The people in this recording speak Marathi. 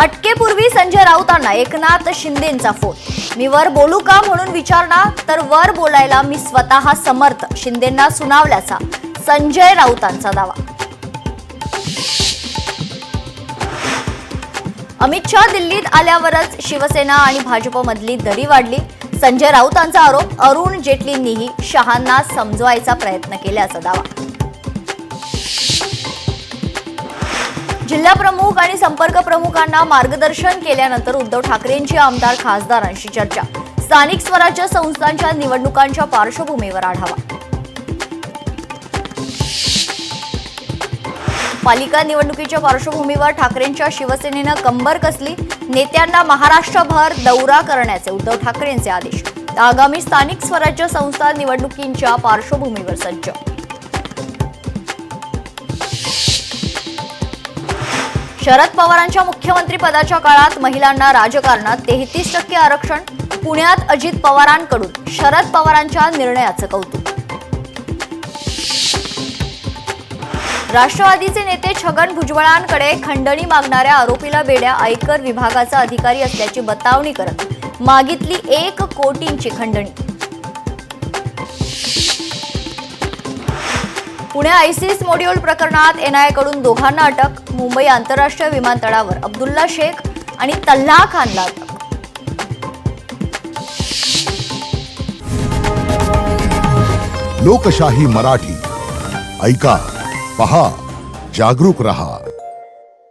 अटकेपूर्वी संजय राऊतांना एकनाथ शिंदेंचा फोन। मी वर बोलू का म्हणून विचारणार तर वर बोलायला मी स्वतः समर्थ, शिंदेंना सुनावल्याचा संजय राऊतांचा दावा। अमित शहा दिल्लीत आल्यावरच शिवसेना आणि भाजपमधली दरी वाढली। संजय राऊतांचा आरोप, अरुण जेटलींनीही शहांना समजवायचा प्रयत्न केल्याचा दावा। जिल्हा प्रमुख आणि संपर्क प्रमुखांना मार्गदर्शन केल्यानंतर उद्धव ठाकरेंची आमदार खासदारांशी चर्चा। स्थानिक स्वराज्य संस्थांच्या निवडणुकांच्या पार्श्वभूमीवर आढावा। पालिका निवडणुकीच्या पार्श्वभूमीवर ठाकरेंच्या शिवसेनेनं कंबर कसली। नेत्यांना महाराष्ट्रभर दौरा करण्याचे उद्धव ठाकरेंचे आदेश। आगामी स्थानिक स्वराज्य संस्था निवडणुकींच्या पार्श्वभूमीवर सज्ज। शरद पवारांच्या मुख्यमंत्री पदाच्या काळात महिलांना राजकारणात 33% आरक्षण। पुण्यात अजित पवारांकडून शरद पवारांच्या निर्णयाचं कौतुक। राष्ट्रवादीचे नेते छगन भुजबळांकडे खंडणी मागणाऱ्या आरोपीला बेड्या आयकर विभागाचा अधिकारी असल्याची बतावणी करत मागितली 1 कोटींची खंडणी। पुणे आयसिस मॉड्यूल प्रकरणात एनआयएकडून दोघांना अटक। मुंबई आंतरराष्ट्रीय विमानतळावर अब्दुल्ला शेख आणि तल्हा खानला अटक। लोकशाही मराठी ऐका, पहा, जागरूक रहा।